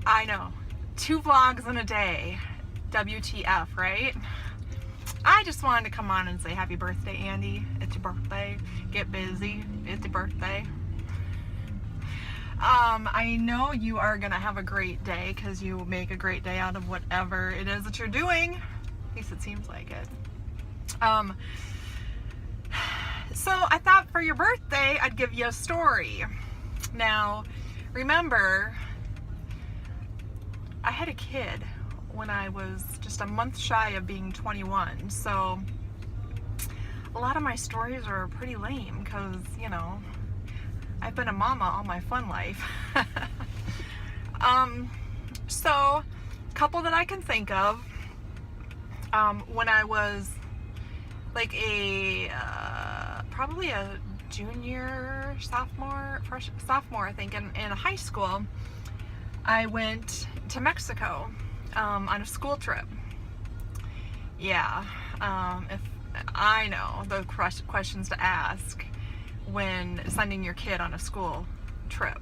I know. 2 vlogs in a day. WTF, right? I just wanted to come on and say happy birthday, Andy. It's your birthday. Get busy. It's your birthday. I know you are going to have a great day because you make a great day out of whatever it is that you're doing. At least it seems like it. So I thought for your birthday, I'd give you a story. Now, remember, I had a kid when I was just a month shy of being 21. So a lot of my stories are pretty lame because, you know, I've been a mama all my fun life. So a couple that I can think of, when I was like probably a junior, sophomore, I think, in high school, I went to Mexico on a school trip. Yeah, if I know the questions to ask when sending your kid on a school trip.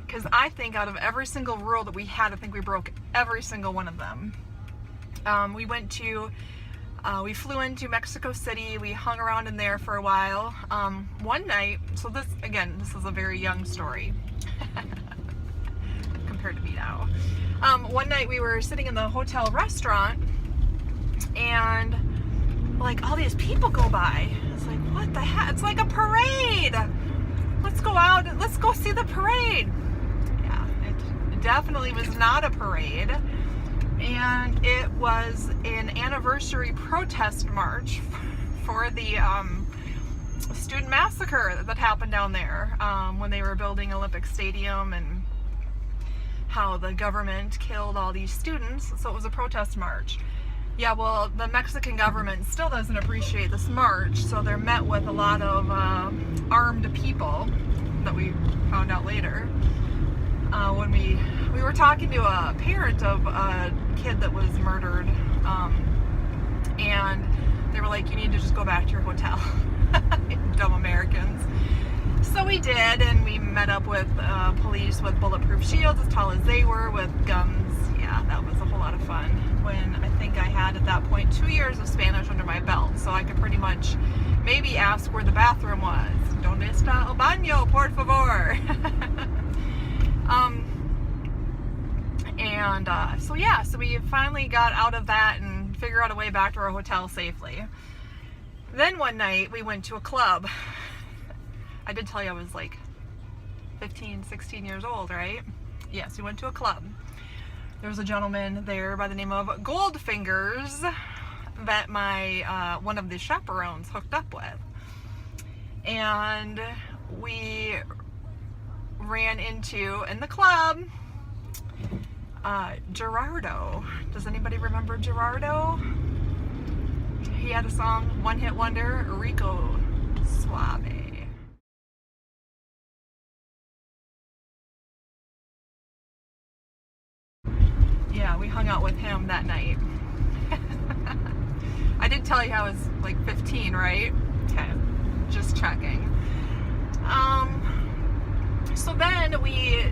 Because I think out of every single rule that we had, I think we broke every single one of them. We flew into Mexico City. We hung around in there for a while. One night, so this is a very young story compared to me now. One night we were sitting in the hotel restaurant and like all these people go by. It's like, what the heck? It's like a parade. Let's go out and let's go see the parade. Yeah, it definitely was not a parade. And it was an anniversary protest march for the student massacre that happened down there when they were building Olympic Stadium and how the government killed all these students. So it was a protest march. Yeah, well, the Mexican government still doesn't appreciate this march, so they're met with a lot of armed people that we found out later. When we were talking to a parent of a kid that was murdered, and they were like, you need to just go back to your hotel. Dumb Americans. So we did, and we met up with police with bulletproof shields as tall as they were, with guns. Yeah, that was a whole lot of fun. When I think I had at that point 2 years of Spanish under my belt, so I could pretty much maybe ask where the bathroom was. ¿Dónde está el baño, por favor? So we finally got out of that and figured out a way back to our hotel safely. Then one night we went to a club. I did tell you I was like 15, 16 years old, right? Yes, we went to a club. There was a gentleman there by the name of Goldfingers that my one of the chaperones hooked up with. And we ran into, in the club, Gerardo. Does anybody remember Gerardo? He had a song, one hit wonder, Rico Suave. Yeah, we hung out with him that night. I did tell you I was like 15, right? Okay, just checking. So then we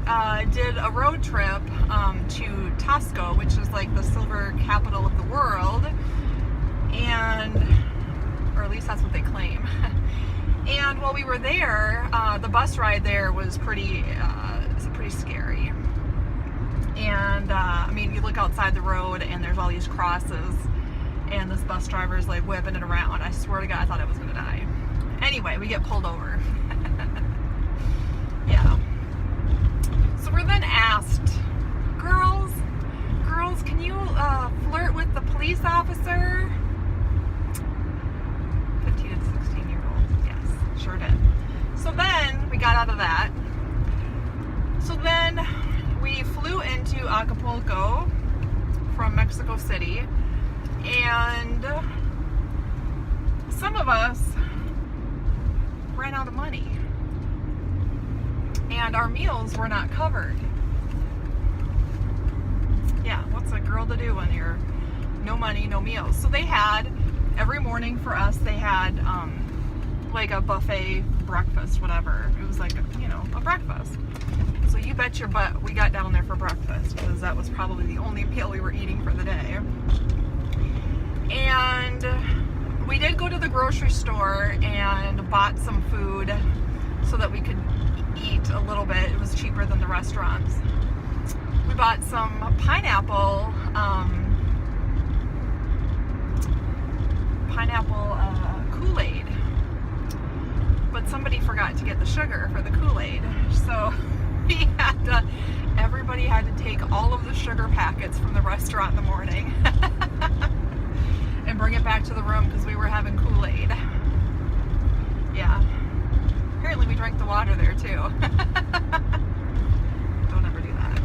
did a road trip to Tasco, which is like the silver capital of the world, and, or at least that's what they claim. And while we were there, the bus ride there was pretty scary. And I mean, you look outside the road and there's all these crosses, and this bus driver is like whipping it around. I swear to God, I thought I was gonna die. Anyway, we get pulled over. Yeah. So we're then asked, girls, can you flirt with the police officer? 15 and 16-year-olds, yes, sure did. So then we got out of that. So then we flew into Acapulco from Mexico City, and some of us ran out of money, and our meals were not covered. Yeah, what's a girl to do when you're no money, no meals? So they had, every morning for us, they had like a buffet breakfast, whatever. It was like, you know, a breakfast. So you bet bet your butt we got down there for breakfast, because that was probably the only meal we were eating for the day. And we did go to the grocery store and bought some food so that we could eat a little bit. It was cheaper than the restaurants. We bought some pineapple Kool-Aid, but somebody forgot to get the sugar for the Kool-Aid, so everybody had to take all of the sugar packets from the restaurant in the morning and bring it back to the room because we were having Kool-Aid. Yeah, apparently we drank the water there too. Don't ever do that.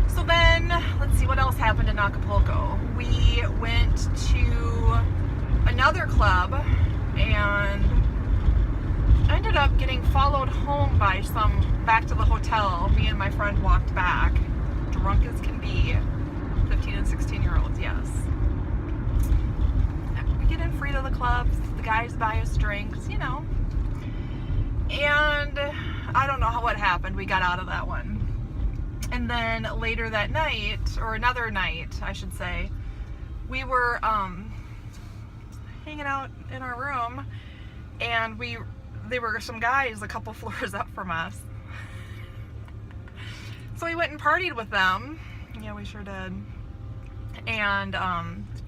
So then, let's see what else happened in Acapulco. We went to another club and ended up getting followed home by back to the hotel. Me and my friend walked back, drunk as can be. 15 and 16-year-olds, yes. We get in free to the clubs, the guys buy us drinks, you know. And I don't know what happened. We got out of that one. And then later that night, or another night, I should say, we were hanging out in our room, and they were some guys a couple floors up from us. So we went and partied with them. Yeah, we sure did. And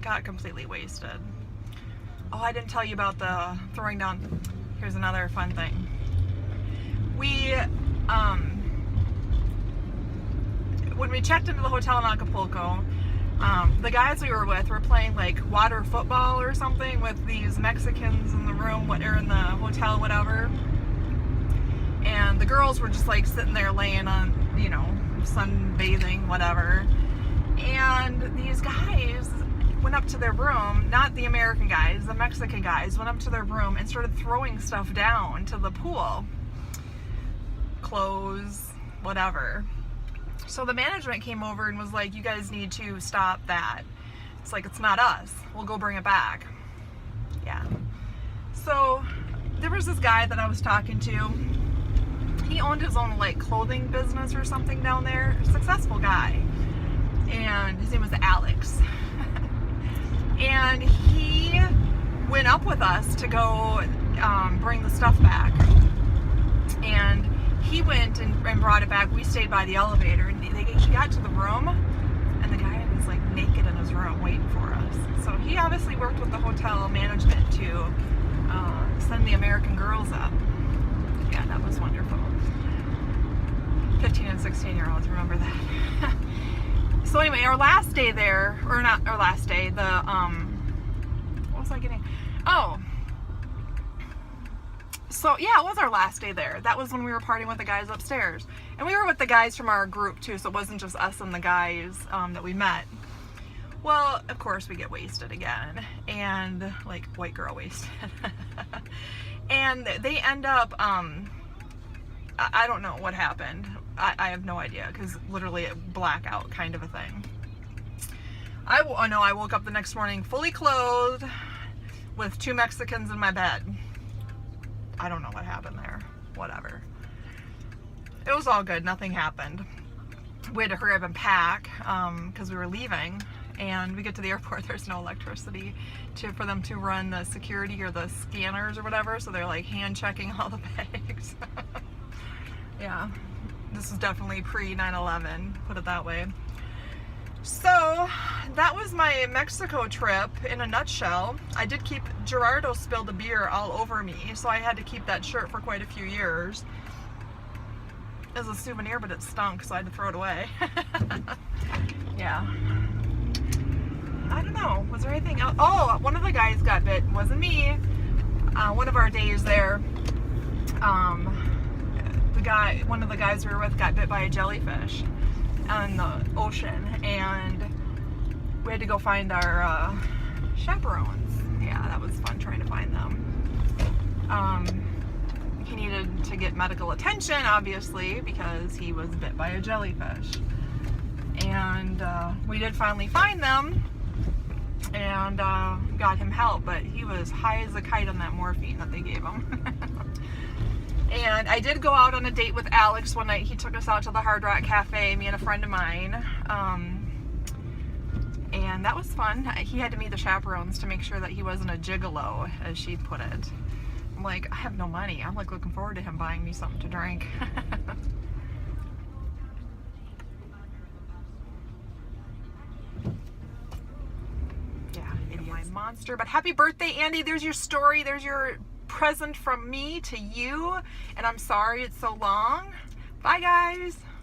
got completely wasted. Oh, I didn't tell you about the throwing down. Here's another fun thing. We, when we checked into the hotel in Acapulco, the guys we were with were playing like water football or something with these Mexicans in the room, or in the hotel, whatever. And the girls were just like sitting there laying on, you know, sunbathing, whatever. And these guys went up to their room, not the American guys, the Mexican guys went up to their room and started throwing stuff down to the pool. Clothes, whatever. So the management came over and was like, you guys need to stop that. It's like, it's not us. We'll go bring it back. Yeah. So there was this guy that I was talking to. He owned his own like clothing business or something down there. Successful guy. And his name was Alex. And he went up with us to go bring the stuff back. And he went and brought it back. We stayed by the elevator, and he got to the room, and the guy was like naked in his room waiting for us. So he obviously worked with the hotel management to send the American girls up. Yeah, that was wonderful. 15 and 16-year-olds, remember that. So anyway, our last day there, or not our last day, what was I getting? Oh. So yeah, it was our last day there. That was when we were partying with the guys upstairs. And we were with the guys from our group too, so it wasn't just us and the guys that we met. Well, of course we get wasted again. And like white girl wasted. And they end up, I don't know what happened. I have no idea, because literally a blackout kind of a thing. I woke up the next morning fully clothed with 2 Mexicans in my bed. I don't know what happened there. Whatever. It was all good. Nothing happened. We had to hurry up and pack because we were leaving. And we get to the airport, there's no electricity for them to run the security or the scanners or whatever. So they're like hand checking all the bags. Yeah. This is definitely pre 9/11, put it that way. So that was my Mexico trip in a nutshell. I did keep, Gerardo spilled the beer all over me, so I had to keep that shirt for quite a few years as a souvenir, but it stunk, so I had to throw it away. Yeah. I don't know, was there anything else? Oh, one of the guys got bit. It wasn't me. One of our days there, one of the guys we were with got bit by a jellyfish in the ocean, and we had to go find our chaperones. Yeah, that was fun trying to find them. He needed to get medical attention, obviously, because he was bit by a jellyfish. And we did finally find them and got him help, but he was high as a kite on that morphine that they gave him. And I did go out on a date with Alex one night. He took us out to the Hard Rock Cafe, me and a friend of mine. And that was fun. He had to meet the chaperones to make sure that he wasn't a gigolo, as she put it. I'm like, I have no money. I'm like looking forward to him buying me something to drink. Yeah, my monster. But happy birthday, Andy. There's your story. There's your present from me to you. And I'm sorry it's so long. Bye, guys.